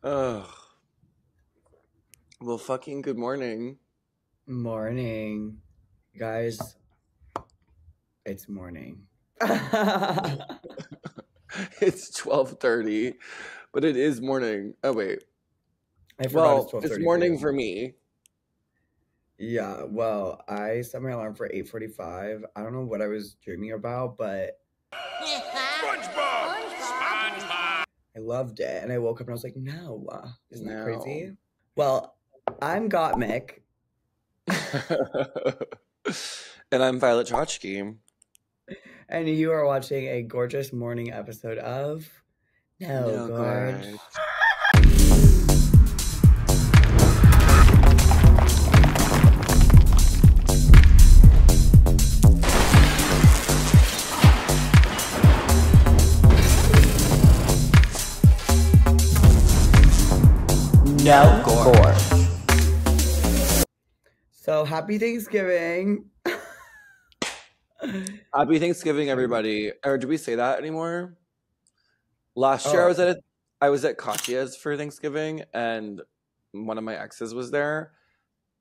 Ugh. Well, fucking good morning. Morning. Guys, it's morning. It's 12:30, but it is morning. Oh wait. I forgot Well, it's 12:30 it's for morning you. for me. Yeah, well, I set my alarm for 8:45. I don't know what I was dreaming about, but SpongeBob! SpongeBob! I loved it. And I woke up and I was like, no. Isn't that No. crazy? Well, I'm Gottmik. And I'm Violet Chachki. And you are watching a gorgeous morning episode of No Gorge. No Gorge. So happy Thanksgiving. Happy Thanksgiving, everybody. Or do we say that anymore? Last year I was at Katya's for Thanksgiving, and one of my exes was there,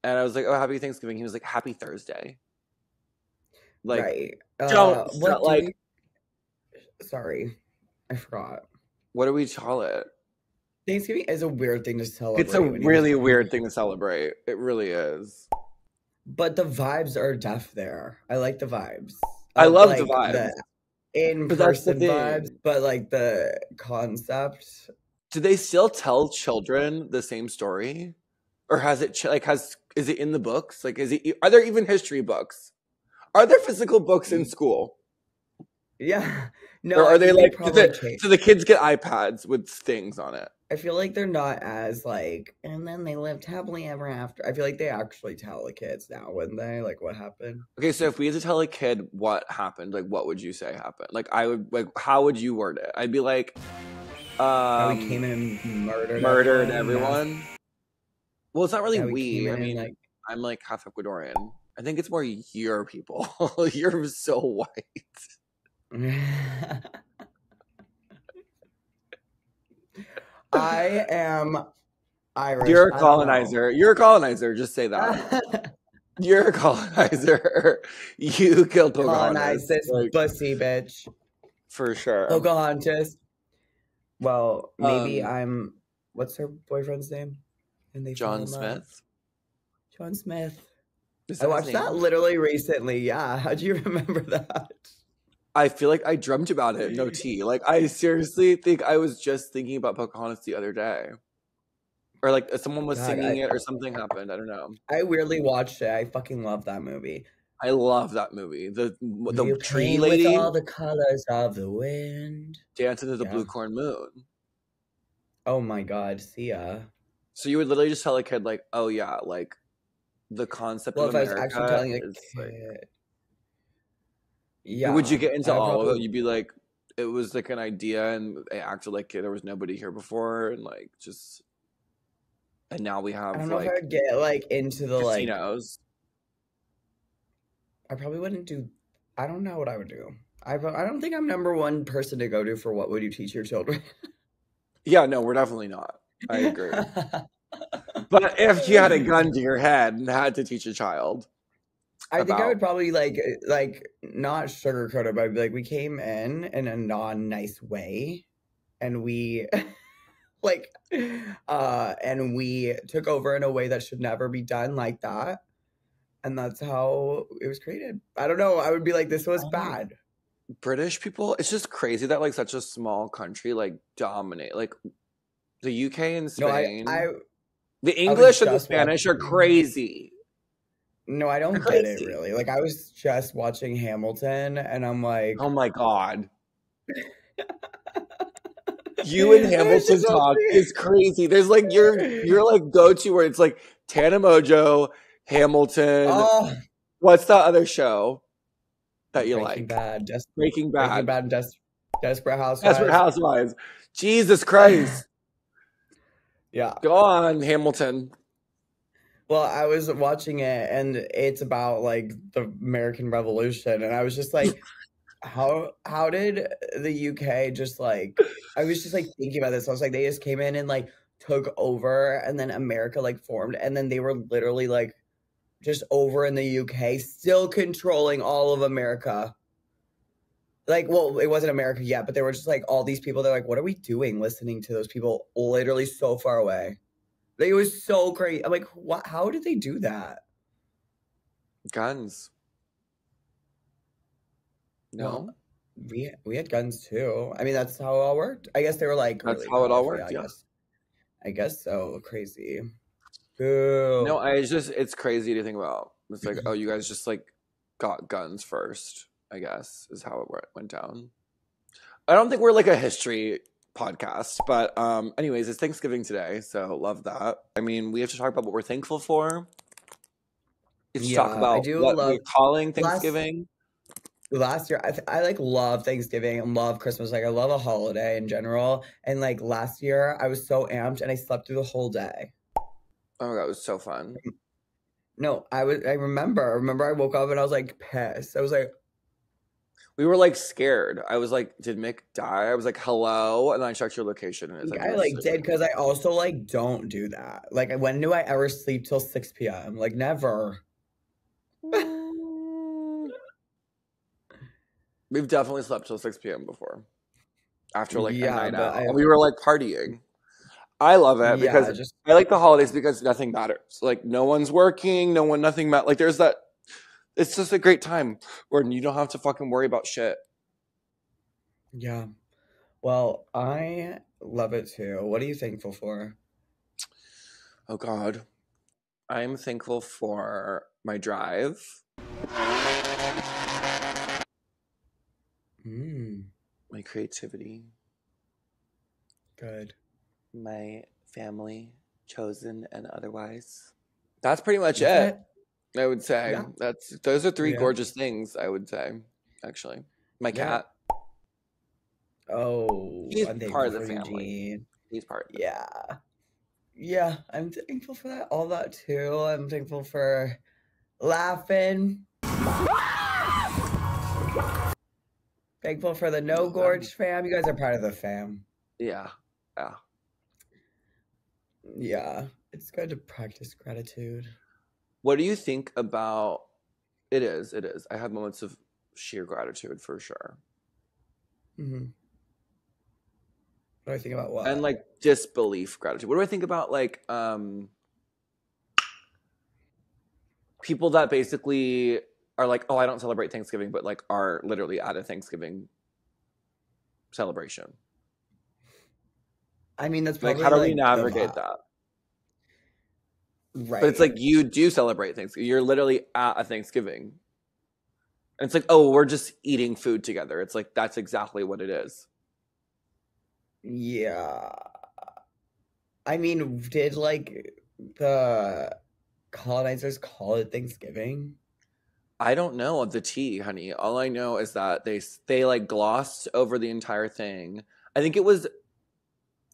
and I was like, "Oh, happy Thanksgiving." He was like, "Happy Thursday." Like, right. Sorry, I forgot. What do we call it? Thanksgiving is a weird thing to celebrate. It's a really weird thing to celebrate. It really is. But the vibes are deaf there. I like the vibes. I love the vibes. In-person vibes, but like the concept. Do they still tell children the same story? Or is it in the books? Like, are there even history books? Are there physical books in school? Yeah. No, or are they like, so the kids get iPads with things on it? I feel like they're not as like, and then they lived happily ever after. I feel like they actually tell the kids now, wouldn't they? Like, what happened? Okay, so if we had to tell a kid what happened, like, what would you say happened? Like, how would you word it? I'd be like, how we came in and murdered everyone. Well, it's not really we. I mean, like, I'm like half Ecuadorian. I think it's more your people. You're so white. I am Irish. You're a colonizer. You're a colonizer. Just say that. You're a colonizer. You killed Pocahontas. Colonize this pussy, bitch. For sure. Pocahontas. Well, maybe what's her boyfriend's name? John Smith. John Smith. I watched that literally recently. Yeah. How'd you remember that? I feel like I dreamt about it. No tea. Like, I seriously think I was just thinking about Pocahontas the other day. Or like someone was singing it or something happened. I don't know. I weirdly watched it. I fucking love that movie. I love that movie. The tree lady. With all the colors of the wind. Dancing to the Blue Corn Moon. Oh my God. See ya. So you would literally just tell a kid like, oh yeah, like the concept of America. Well, if I was actually telling a kid. Like, yeah. Would you get into all of it? You'd be like, it was like an idea and I acted like there was nobody here before and like just, and now we have I don't know if I would get like into the casinos. I probably wouldn't do, I don't know what I would do. I don't think I'm number one person to go to for what would you teach your children. Yeah, no, we're definitely not. I agree. But if you had a gun to your head and had to teach a child. I think I would probably like not sugarcoat it, but I'd be like, we came in a non-nice way, and we and we took over in a way that should never be done like that, and that's how it was created. I don't know. I would be like, this was bad. British people, it's just crazy that like such a small country like dominate like the UK and Spain. The English and the Spanish are crazy. No, I don't get it really. Like, I was just watching Hamilton and I'm like, oh my God. You and Hamilton talk is crazy. There's like your like go-to where it's like Tana Mojo, Hamilton. Oh. What's that other show that you like? Breaking Bad. And Desperate Housewives. Desperate Housewives. Jesus Christ. Yeah. Go on, Hamilton. Well, I was watching it, and it's about, like, the American Revolution, and I was just like, How did the UK just like, I was just like thinking about this. I was like, they just came in and like took over, and then America like formed, and then they were literally like just over in the UK, still controlling all of America. Like, well, it wasn't America yet, but there were just like all these people. They're like, what are we doing listening to those people literally so far away? Like, it was so crazy. I'm like, what? How did they do that? Guns. No, Well, we had guns too. I mean, that's how it all worked. I guess they were like that's really how it all powerful. worked. Yeah, Yeah. I guess so. Crazy. Boo. No, it's crazy to think about. It's like, oh, you guys just like got guns first, I guess, is how it went down. I don't think we're like a history podcast, but anyways, it's Thanksgiving today, so love that. I mean, we have to talk about what we're thankful for. Let's talk about I do what love we're calling Thanksgiving. last year. I like love Thanksgiving and love Christmas. Like I love a holiday in general. And like last year, I was so amped and I slept through the whole day. Oh my god, it was so fun. No, I remember I woke up and I was like pissed. I was like, We were like scared. I was like, did Mick die? I was like, hello, and then I checked your location and it's like, I like did because I also like don't do that. Like when do I ever sleep till 6 p.m.? Like never. We've definitely slept till 6 p.m. before. After like a night out. but And we were like partying. I love it because I like the holidays because nothing matters. Like no one's working, nothing matters. Like there's that, it's just a great time where you don't have to fucking worry about shit. Yeah. Well, I love it too. What are you thankful for? Oh God. I'm thankful for my drive. My creativity. Good. My family, chosen and otherwise. That's pretty much it. I would say. Yeah. Those are three gorgeous things, I would say, actually. My cat. Oh, he's part of the family. Eugene. He's part of it. Yeah, I'm thankful for that. All that too. I'm thankful for laughing. Thankful for the No Gorge fam. You guys are part of the fam. Yeah. Yeah. It's good to practice gratitude. What do you think about it is. I have moments of sheer gratitude for sure. Mm-hmm. What do I think about what? And like disbelief gratitude. What do I think about like people that basically are like, oh, I don't celebrate Thanksgiving, but like are literally at a Thanksgiving celebration. I mean, that's probably like, how do we navigate that? Right. But it's like you do celebrate Thanksgiving. You're literally at a Thanksgiving. And it's like, oh, we're just eating food together. It's like, that's exactly what it is. Yeah. I mean, did like the colonizers call it Thanksgiving? I don't know the tea, honey. All I know is that they like glossed over the entire thing. I think it was,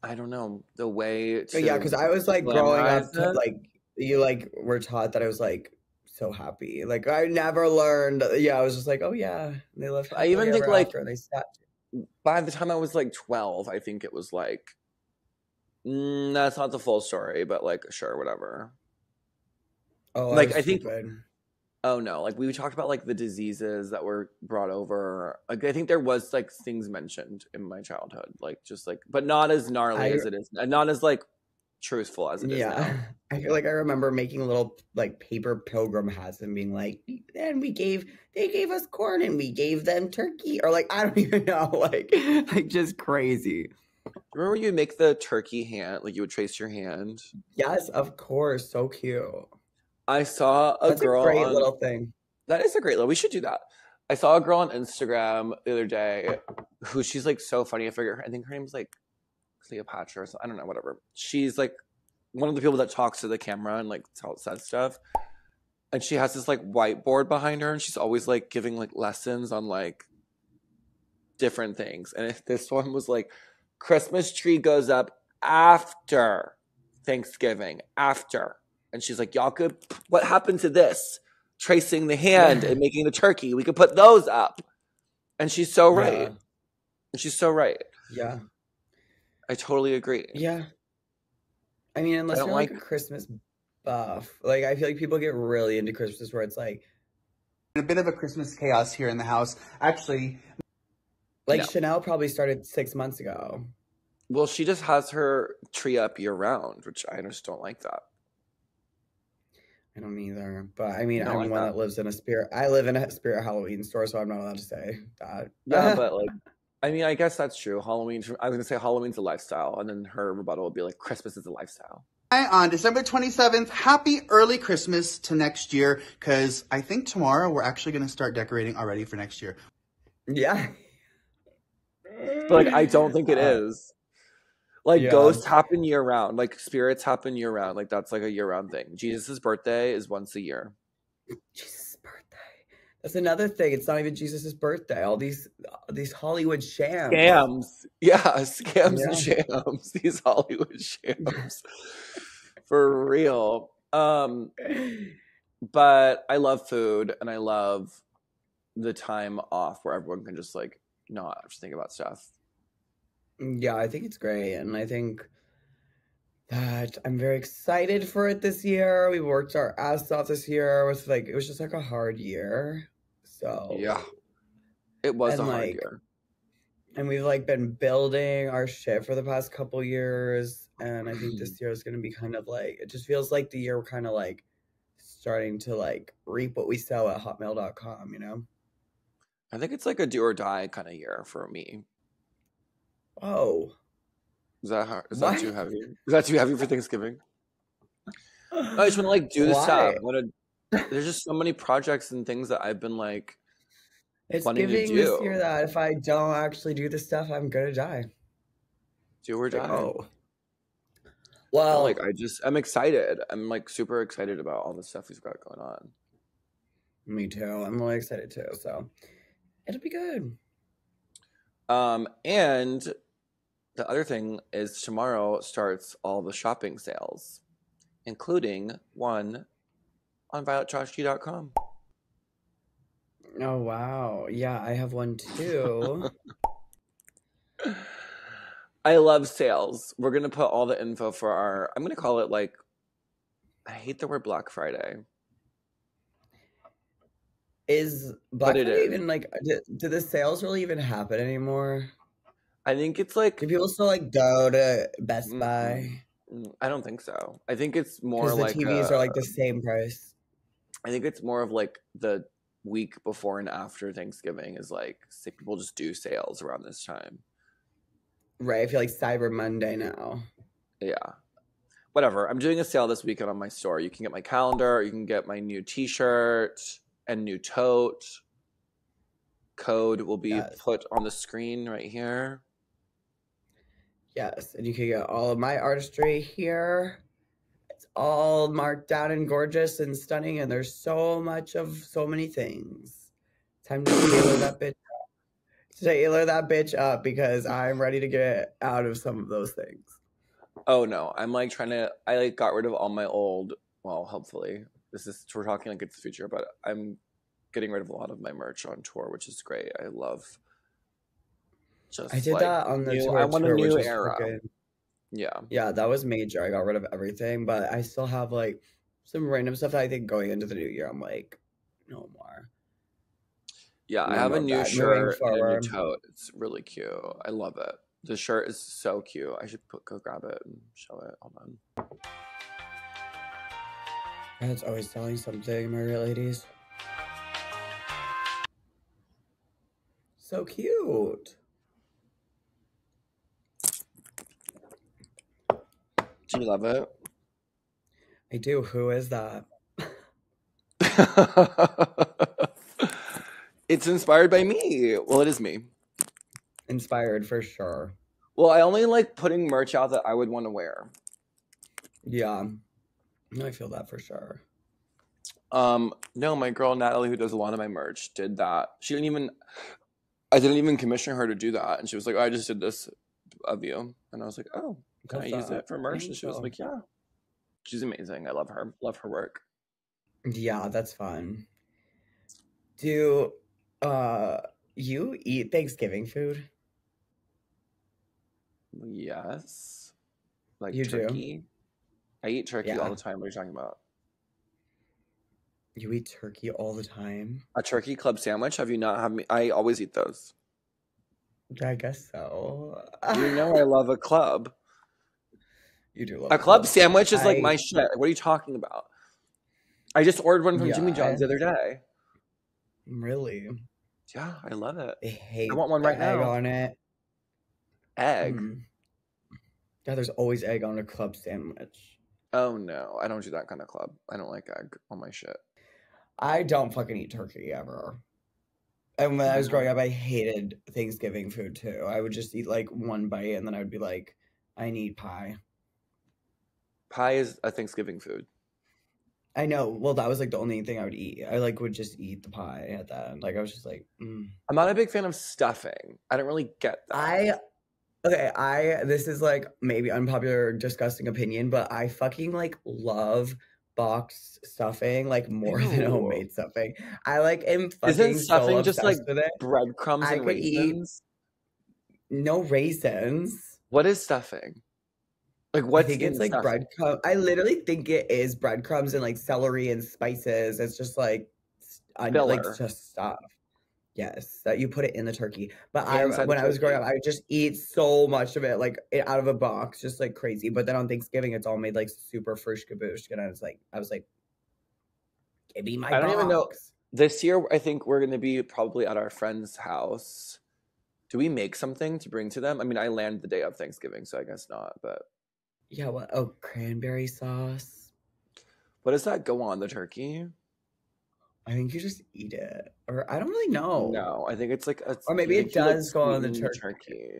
I don't know, the way to yeah, because I was like growing up to, like you like were taught that I was like so happy. Like I never learned. Yeah, I was just like, oh yeah, they lived. I even think like and they sat. By the time I was like 12, I think it was like that's not the full story, but like sure, whatever. Oh, like I think. Oh no, like we talked about like the diseases that were brought over. Like I think there was like things mentioned in my childhood, like just like, but not as gnarly as it is, and not as like truthful as it is now. I feel like I remember making little like paper pilgrim hats and being like, and they gave us corn and we gave them turkey, or like I don't even know, like just crazy. Remember you make the turkey hand, like you would trace your hand? Yes, of course, so cute. I saw That's girl. That's a great little thing. That is a great little. We should do that. I saw a girl on Instagram the other day who she's like so funny. I think her name's like Cleopatra or something. I don't know, whatever. She's like one of the people that talks to the camera and like says stuff. And she has this like whiteboard behind her and she's always like giving like lessons on like different things. And this one was like, Christmas tree goes up after Thanksgiving, after. And she's like, y'all could, what happened to this? Tracing the hand and making the turkey. We could put those up. And she's so right. Yeah. And she's so right. Yeah. I totally agree. Yeah. I mean, unless you're like a Christmas buff. Like, I feel like people get really into Christmas where it's like a bit of a Christmas chaos here in the house. Actually, like Chanel probably started 6 months ago. Well, she just has her tree up year round, which I just don't like that. I don't either. But I mean, I I'm like one that. that lives in a spirit. I live in a spirit Halloween store, so I'm not allowed to say that. Yeah, but like, I mean, I guess that's true. Halloween, I was going to say Halloween's a lifestyle, and then her rebuttal would be like, Christmas is a lifestyle. on December 27th, happy early Christmas to next year, because I think tomorrow we're actually going to start decorating already for next year. Yeah. But like, I don't think it is. Like, ghosts happen year round. Like, spirits happen year round. Like, that's like a year round thing. Jesus' birthday is once a year. Jesus' birthday. That's another thing. It's not even Jesus' birthday. All these Hollywood shams. Scams. Yeah, scams and shams. These Hollywood shams. For real. But I love food, and I love the time off where everyone can just like not have to think about stuff. Yeah, I think it's great, and I think that I'm very excited for it this year. We worked our ass off this year with it was just like a hard year. So yeah, it was a hard year. And we've like been building our shit for the past couple years, and I think this year is going to be kind of like, it just feels like the year we're kind of like starting to like reap what we sow at hotmail.com, you know? I think it's like a do or die kind of year for me. Oh. Is that hard? Is that too heavy? Is that too heavy for Thanksgiving? I just want to like do the stuff. There's just so many projects and things that I've been like wanting to do. This year that if I don't actually do this stuff, I'm gonna die. Do or die. Oh. Well, like I'm excited. I'm like super excited about all the stuff we've got going on. Me too. I'm really excited too. So it'll be good. And the other thing is tomorrow starts all the shopping sales, including one on violetchachki.com. Oh, wow. Yeah, I have one too. I love sales. We're going to put all the info for I'm going to call it like, I hate the word Black Friday. Is Black Friday even like, do the sales really even happen anymore? I think it's like, do people still like go to Best Buy? I don't think so. I think it's more like the TVs are like the same price. I think it's more of like the week before and after Thanksgiving is like people just do sales around this time. Right. I feel like Cyber Monday now. Yeah. Whatever. I'm doing a sale this weekend on my store. You can get my calendar. You can get my new t-shirt and new tote. Code will be put on the screen right here. Yes. And you can get all of my artistry here. It's all marked down and gorgeous and stunning. And there's so many things. Time to tailor that bitch up. Tailor that bitch up because I'm ready to get out of some of those things. Oh no. I'm like I like got rid of all my old, well, hopefully. We're talking like it's the future, but I'm getting rid of a lot of my merch on tour, which is great. I love I did that on the tour. I want a new era. Yeah, that was major. I got rid of everything, but I still have like some random stuff that I think going into the new year, I'm like, no more. Yeah, I have a new shirt and a new tote. It's really cute. I love it. The shirt is so cute. I should go grab it and show it. Hold on. That's always selling something, my real ladies. So cute. Do you love it? I do. Who is that? It's inspired by me. Well, it is me. Inspired for sure. Well, I only like putting merch out that I would want to wear. Yeah. I feel that for sure. No, my girl Natalie, who does a lot of my merch, did that. I didn't even commission her to do that. And she was like, oh, I just did this of you. And I was like, oh, can I use it for merch? And she was like, yeah. She's amazing. I love her. Love her work. Yeah, that's fun. Do You eat Thanksgiving food? Yes. Like You do? turkey. I eat turkey all Yeah. the time. What are you talking about? You eat turkey all the time? A turkey club sandwich? Have you not had me? I always eat those. I guess so. You know I love a club. You do love A club sandwich is like I my shit. Like, what are you talking about? I just ordered one from Jimmy yeah, John's the other day. really. Yeah, I love it. I hate I want one the right egg now. on it. Egg? Yeah, there's always egg on a club sandwich. Oh no, I don't do that kind of club. I don't like egg on my shit. I don't fucking eat turkey ever. And when I was growing up, I hated Thanksgiving food too. I would just eat like one bite and then I would be like, I need pie. Pie is a Thanksgiving food. I know. Well, that was like the only thing I would eat. I like would just eat the pie at that end. Like I was just like, I'm not a big fan of stuffing. I don't really get that. This is like maybe unpopular, disgusting opinion, but I fucking like love box stuffing like more than Ew. homemade stuffing. I like am fucking Isn't stuffing so just like obsessed with it. breadcrumbs I and could eat raisins? no raisins. What is stuffing? Like I what's think in it's like stuffing? breadcrumbs. I literally think it is breadcrumbs and like celery and spices. It's just like like Filler. just stuff. Yes, that you put it in the turkey. But Inside the when I was growing turkey. up, I would just eat so much of it, like out of a box, just like crazy. But then on Thanksgiving, it's all made like super fresh kaboosh, and I was like, give me my I don't even know. box. This year, I think we're going to be probably at our friend's house. Do we make something to bring to them? I mean, I land the day of Thanksgiving, so I guess not. But Yeah, what? Oh, cranberry sauce. what does that go on the turkey? I think you just eat it, or I don't really know. No, I think it's like a. Or maybe I it think you, like, does go on the sweeten turkey.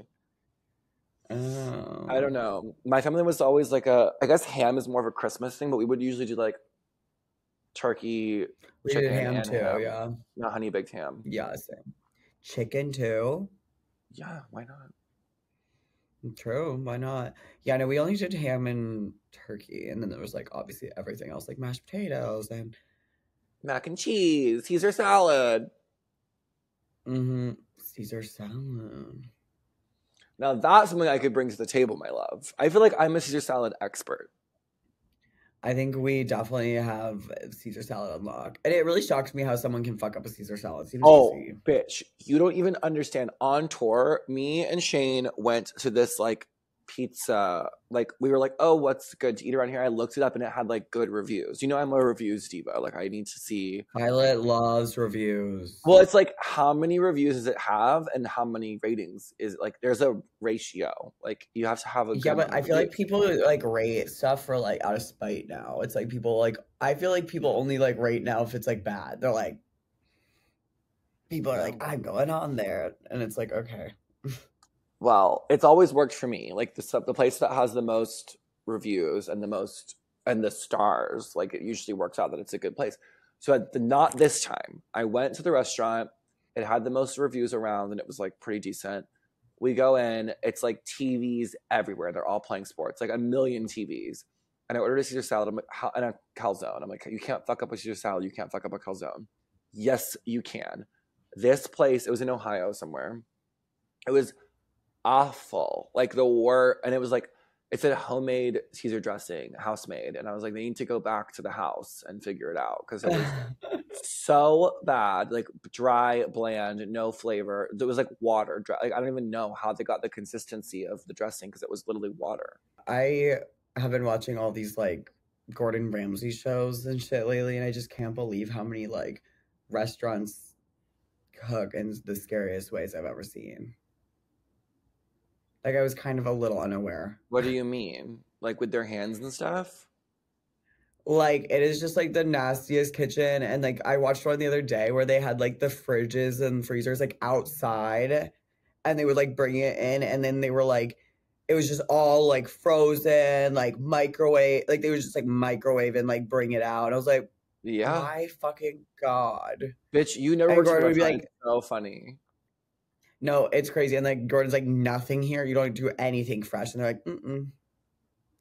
I don't know. My family was always like I guess ham is more of a Christmas thing, but we would usually do like turkey, We chicken, did ham and too, ham. yeah. Not honey baked ham. Yeah, same. Chicken too. Yeah, why not? True, why not? Yeah, no, we only did ham and turkey, and then there was like obviously everything else, like mashed potatoes and Mac and cheese, Caesar salad. Caesar salad. Now that's something I could bring to the table, my love. I feel like I'm a Caesar salad expert. I think we definitely have Caesar salad on lock. And it really shocks me how someone can fuck up a Caesar salad. Seems easy. Bitch, you don't even understand. On tour, me and Shane went to this like pizza. Like we were like, oh, what's good to eat around here? I looked it up and it had like good reviews. You know, I'm a reviews diva. Like I need to see. Violet loves reviews. Well, it's like how many reviews does it have and how many ratings is it? Like there's a ratio. Like you have to have a good. Yeah, but I feel like people like rate stuff for like out of spite now. It's like people like I feel like people only like rate now if it's like bad. They're like people are like, I'm going on there. And it's like, okay. Well, it's always worked for me. Like the place that has the most reviews and the stars, like it usually works out that it's a good place. So not this time. I went to the restaurant. It had the most reviews around and it was like pretty decent. We go in, it's like TVs everywhere. They're all playing sports, like a million TVs. And I ordered a Caesar salad and a calzone. I'm like, you can't fuck up a Caesar salad. You can't fuck up a calzone. Yes, you can. This place, it was in Ohio somewhere. It was awful, like the worst. And it was like it said homemade Caesar dressing, house made, and I was like, they need to go back to the house and figure it out because it was so bad, like dry, bland, no flavor. There was like water dry. Like I don't even know how they got the consistency of the dressing because it was literally water. I have been watching all these like Gordon Ramsay shows and shit lately, and I just can't believe how many like restaurants cook in the scariest ways I've ever seen. Like I was kind of a little unaware. What do you mean? Like with their hands and stuff? Like it is just like the nastiest kitchen. And like I watched one the other day where they had like the fridges and freezers like outside and they would like bring it in and then they were like it was just all like frozen, like microwave, like they would just like microwave and like bring it out. And I was like, yeah, my fucking God. Bitch, you never worked at a restaurant. Like, it's so funny. No, it's crazy. And like Gordon's like, nothing here. You don't do anything fresh. And they're like,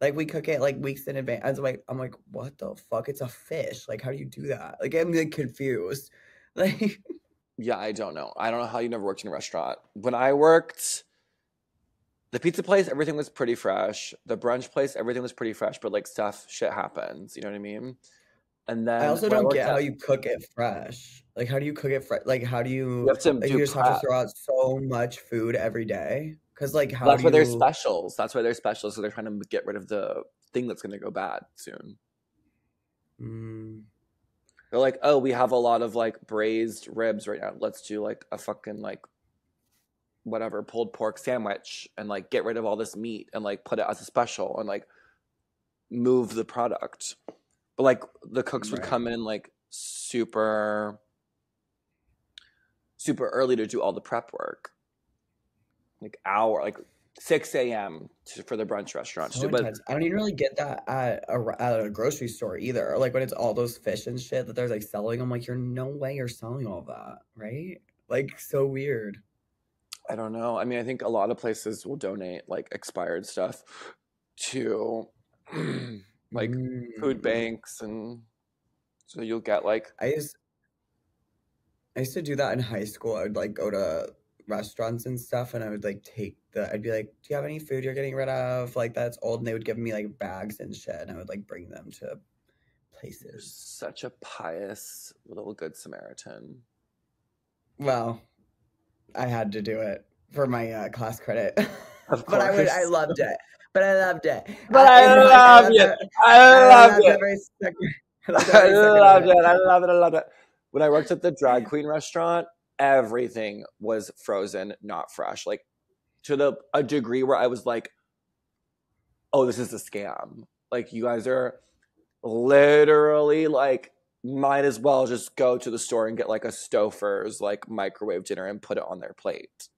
like we cook it like weeks in advance. I'm like, what the fuck? It's a fish. Like, how do you do that? Like, I'm like confused. Like, Yeah, I don't know. I don't know how you never worked in a restaurant. When I worked, the pizza place, everything was pretty fresh. The brunch place, everything was pretty fresh, but like shit happens. You know what I mean? And I then also when I don't worked get how at, you cook it fresh. Like, how do you cook it fresh? Like, how do you you, have to like, do you just have to prep. throw out so much food every day? Because, like, how That's do why there's you, specials. That's why there's specials. So they're trying to get rid of the thing that's going to go bad soon. They're like, oh, we have a lot of like braised ribs right now. Let's do like a fucking like whatever pulled pork sandwich and like get rid of all this meat and like put it as a special and like move the product. But like the cooks would right. come in like super early to do all the prep work. Like 6 a.m. for the brunch restaurant. So intense. I don't even really get that at a grocery store either. Like when it's all those fish and shit that they're like selling. I'm like, you're no way you're selling all that, right? Like so weird. I don't know. I mean, I think a lot of places will donate like expired stuff to like food banks, and so you'll get like. I used to do that in high school. I would like go to restaurants and stuff, and I would like I'd be like, do you have any food you're getting rid of? Like that's old, and they would give me like bags and shit, and I would like bring them to places. Such a pious little good Samaritan. Well, I had to do it for my class credit. Of But course. I loved it. But I loved it. But I loved it. I loved it. I loved it. When I worked at the drag queen restaurant, everything was frozen, not fresh. Like to a degree where I was like, oh, this is a scam. Like you guys are literally like, might as well just go to the store and get like a Stouffer's like microwave dinner and put it on their plate.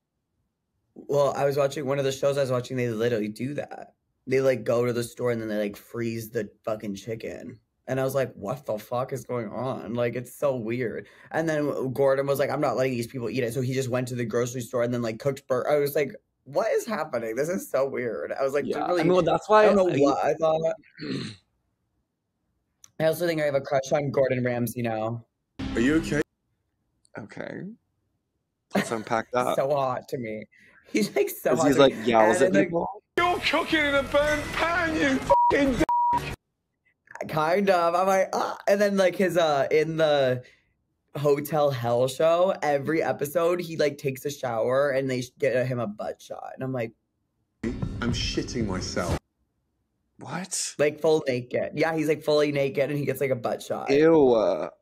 Well, I was watching one of the shows I was watching, they literally do that. They like go to the store and then they like freeze the fucking chicken. And I was like, what the fuck is going on? Like, it's so weird. And then Gordon was like, I'm not letting these people eat it. So he just went to the grocery store and then like cooked I was like, what is happening? This is so weird. I was like, Yeah. really, I mean, well, that's why I don't know what I thought. I also think I have a crush on Gordon Ramsay now. Are you okay? Okay. Let's unpack that. So hot to me. He's like so hot. He's like yells at people. You're cooking in a burnt pan, you fucking Kind of. I'm like, ah. And then like his in the Hotel Hell show, every episode he like takes a shower and they get him a butt shot. And I'm like, I'm shitting myself. What? like full naked. Yeah, he's like fully naked and he gets like a butt shot. Ew.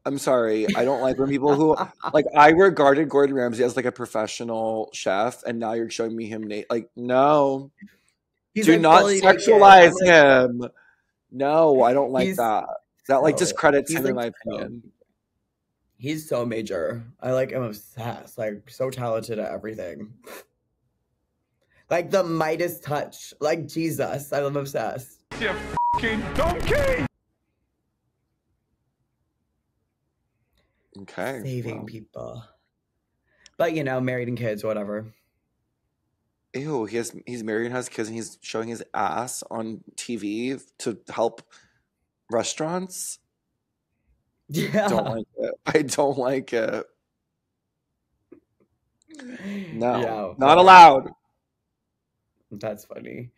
I'm sorry. I don't like when people who like I regarded Gordon Ramsay as like a professional chef, and now you're showing me him naked. Like, no. He's Do like not fully sexualize naked. I'm like, him. No, I don't like He's that. That like so- discredits he's him in like my opinion. He's so major. I like am obsessed. Like so talented at everything. Like the Midas touch. Like Jesus. I'm obsessed. You fucking donkey! Okay. Saving well. people. But you know, married and kids, whatever. Ew, he's married and has kids and he's showing his ass on TV to help restaurants. Yeah. Don't like it. I don't like it. No. Yeah, not allowed. That's funny.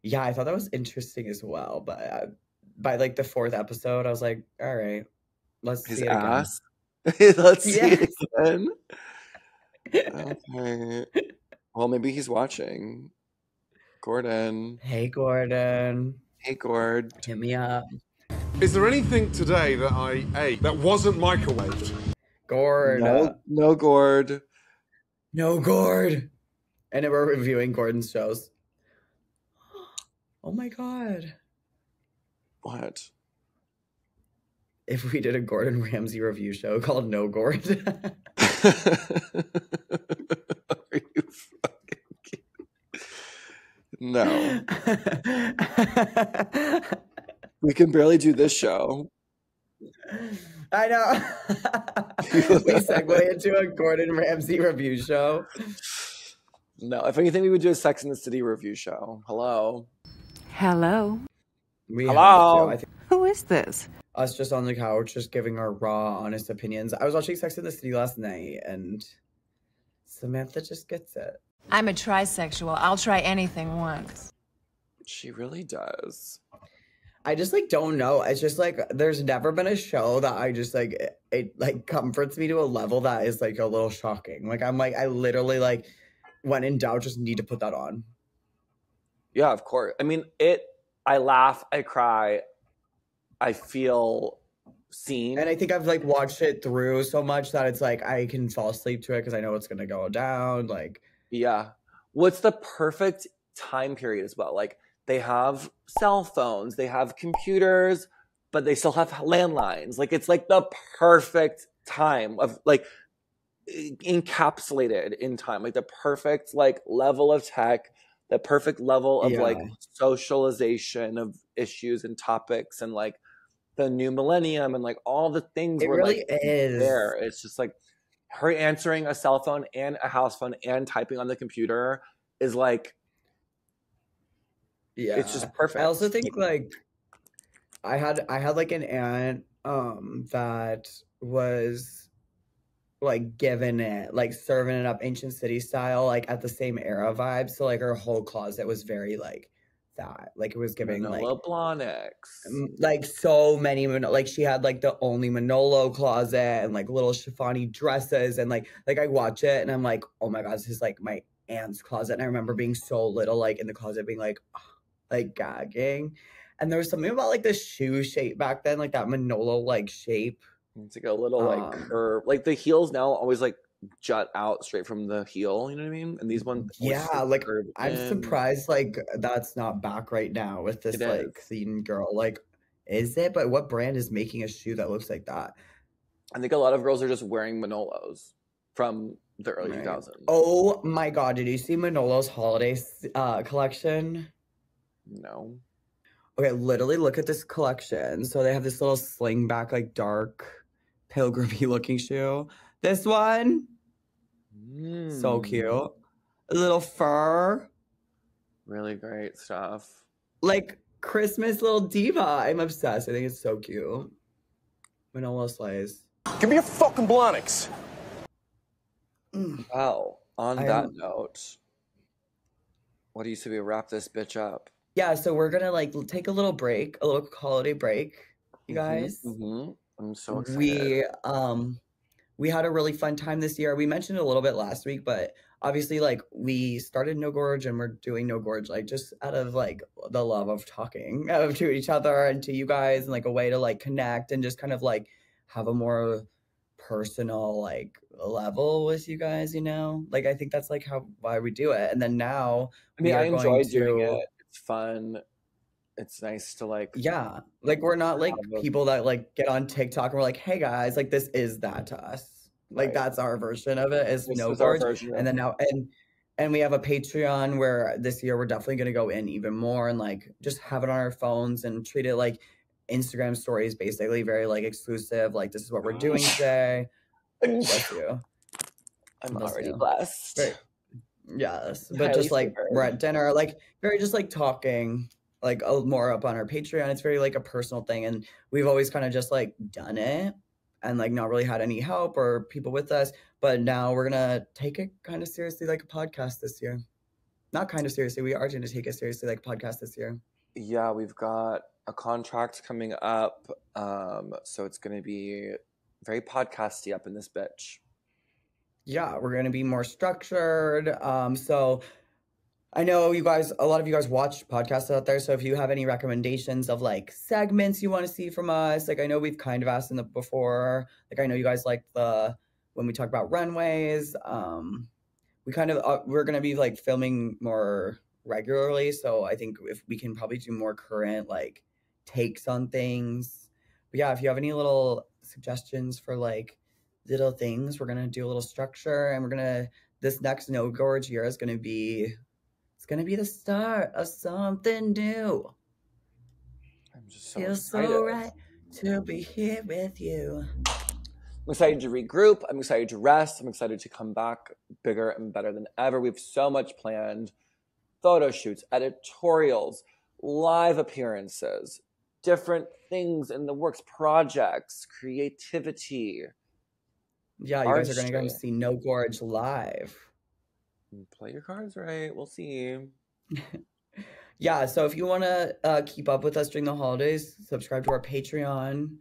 Yeah, I thought that was interesting as well. But by like the 4th episode, I was like, all right, let's His see it ass. Let's see it Yes. again. Okay. Well, maybe he's watching. Gordon. Hey, Gordon. Hey, Gord. Hit me up. Is there anything today that I ate that wasn't microwaved? Gord. No, Gord. No, Gord. And then we're reviewing Gordon's shows. Oh my God. What? If we did a Gordon Ramsay review show called No Gorge. Are you fucking kidding? No. We can barely do this show. I know. We segue into a Gordon Ramsay review show. No, if anything, we would do a Sex and the City review show. Hello. Hello. We have Hello. to, I think. Who is this? us just on the couch, just giving our raw, honest opinions. I was watching Sex and the City last night, and Samantha just gets it. I'm a trisexual. I'll try anything once. She really does. I just like don't know. It's just like there's never been a show that I just like it like comforts me to a level that is like a little shocking. Like I'm like I literally like when in doubt just need to put that on. Yeah, of course. I mean, I laugh, I cry, I feel seen. And I think I've like watched it through so much that it's like I can fall asleep to it because I know it's gonna go down. Like yeah. What's the perfect time period as well? Like they have cell phones, they have computers, but they still have landlines. Like it's like the perfect time of like encapsulated in time, like the perfect like level of tech, the perfect level of like socialization of issues and topics and like the new millennium and like all the things it were really like is there. It's just like her answering a cell phone and a house phone and typing on the computer is like it's just perfect. I also think like I had like an aunt that was like giving it like serving it up ancient city style like at the same era vibe. So like her whole closet was very like that. Like it was giving Manolo Blahniks. like so many like she had like the only Manolo closet and like little chiffony dresses and like I watch it and I'm like, oh my god, this is like my aunt's closet. And I remember being so little like in the closet being like gagging. And there was something about like the shoe shape back then, like that Manolo like shape. It's like a little like curve. Like the heels now always like jut out straight from the heel, you know what I mean? And these ones like I'm surprised like that's not back right now with this like clean girl. Like is it? But what brand is making a shoe that looks like that? I think a lot of girls are just wearing Manolos from the early 2000s. Oh my god, did you see Manolo's holiday collection? No. Okay, literally look at this collection. So they have this little sling back, like dark, pilgrimy looking shoe. This one, so cute. A little fur. Really great stuff. Like Christmas little diva. I'm obsessed. I think it's so cute. Manolo slays. Give me your fucking Blahniks. Wow. On that note, what do you say we wrap this bitch up? Yeah, so we're gonna like take a little break, a little holiday break, you guys. I'm so excited. We had a really fun time this year. We mentioned it a little bit last week, but obviously like we started No Gorge and we're doing No Gorge like just out of like the love of talking to each other and to you guys and like a way to like connect and just kind of like have a more personal like level with you guys, you know? Like I think that's like why we do it. And then now I mean, I enjoy doing it. It's fun. It's nice to like like we're not like people that like get on TikTok and we're like, hey guys, like this is that to us. Like that's our version of it is No Gorge. And then now and we have a Patreon where this year we're definitely gonna go in even more and like just have it on our phones and treat it like Instagram stories, basically very like exclusive. Like this is what we're doing today. Bless you. I'm already blessed. Right. Yes, but just like we're at dinner, like very just like talking, like more up on our Patreon. It's very like a personal thing, and we've always kind of just like done it and like not really had any help or people with us. But now we're gonna take it kind of seriously, like a podcast this year. Not kind of seriously, we are going to take it seriously, like a podcast this year. Yeah, we've got a contract coming up, so it's gonna be very podcasty up in this bitch. Yeah, we're going to be more structured. So I know you guys, a lot of you guys watch podcasts out there. So if you have any recommendations of like segments you want to see from us, like I know we've kind of asked them before. Like I know you guys like when we talk about runways, we kind of, we're going to be like filming more regularly. So I think if we can probably do more current like takes on things. But yeah, if you have any little suggestions for like little things, we're gonna do a little structure and this next No Gorge year is gonna be the start of something new. I'm just so feels excited. So right to be here with you. I'm excited to regroup. I'm excited to rest. I'm excited to come back bigger and better than ever. We have so much planned. Photo shoots, editorials, live appearances, different things in the works, projects, creativity. Yeah, you guys are going to go see No Gorge live. Play your cards right. We'll see. Yeah, so if you want to keep up with us during the holidays, subscribe to our Patreon.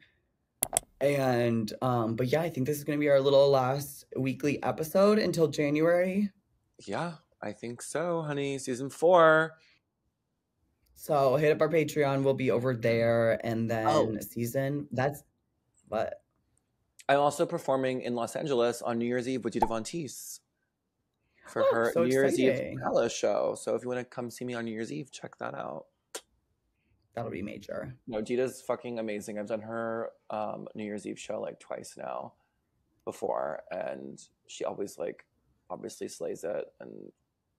And, but yeah, I think this is going to be our little last weekly episode until January. Yeah, I think so, honey. Season 4. So hit up our Patreon. We'll be over there. And then that's what? I'm also performing in Los Angeles on New Year's Eve with Dita Teese for her New Year's Eve Gala show. So if you want to come see me on New Year's Eve, check that out. That'll be major. No, Dita's fucking amazing. I've done her New Year's Eve show like twice now before, and she always like obviously slays it, and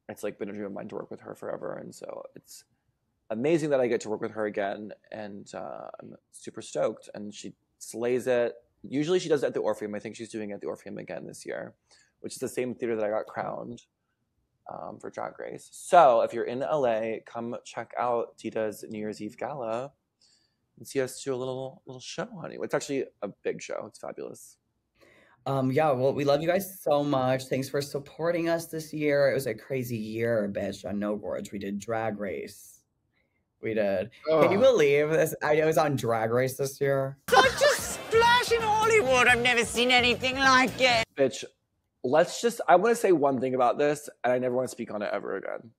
it's like been a dream of mine to work with her forever, and so it's amazing that I get to work with her again, and I'm super stoked, and she slays it. Usually she does it at the Orpheum. I think she's doing it at the Orpheum again this year, which is the same theater that I got crowned for Drag Race. So if you're in LA, come check out Dita's New Year's Eve Gala and see us do a little show, honey. It's actually a big show. It's fabulous. Yeah, well, we love you guys so much. Thanks for supporting us this year. It was a crazy year, bitch, on No Gorge. We did Drag Race. We did. Oh. Can you believe this? I was on Drag Race this year. Such a splash in Hollywood. I've never seen anything like it. Bitch, I want to say one thing about this, and I never want to speak on it ever again.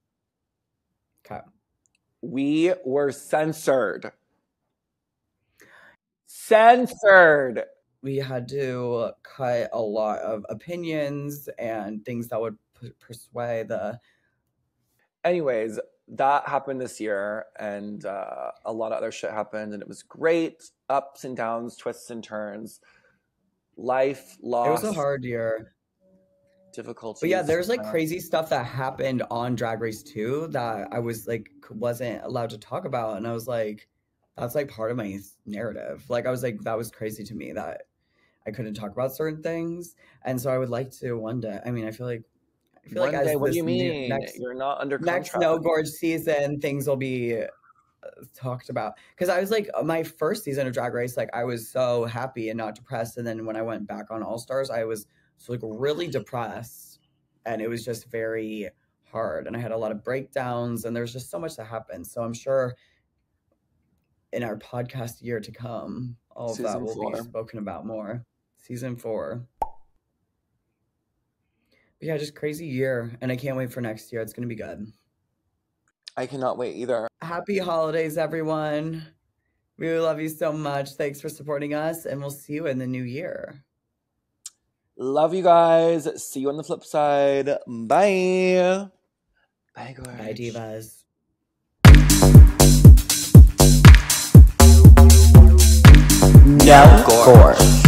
Okay. We were censored. Censored. We had to cut a lot of opinions and things that would persuade the... Anyways, that happened this year, and a lot of other shit happened, and it was great. Ups and downs, twists and turns. Life, loss. It was a hard year. Difficulties. But yeah, there's like crazy stuff that happened on Drag Race too that I was like, wasn't allowed to talk about. And I was like, that's like part of my narrative. Like, I was like, that was crazy to me that I couldn't talk about certain things. And so I would like to one day. I mean, I feel like as what do you mean? You're not under contract. Next No Gorge season, things will be talked about. Because I was like, my first season of Drag Race, like I was so happy and not depressed. And then when I went back on All Stars, I was like really depressed. And it was just very hard. And I had a lot of breakdowns, and there's just so much that happened. So I'm sure in our podcast year to come, all of that will be spoken about more. Season 4. But yeah, just crazy year. And I can't wait for next year. It's going to be good. I cannot wait either. Happy holidays, everyone. We love you so much. Thanks for supporting us. And we'll see you in the new year. Love you guys. See you on the flip side. Bye. Bye, Gorge. Bye, divas. No Gorge.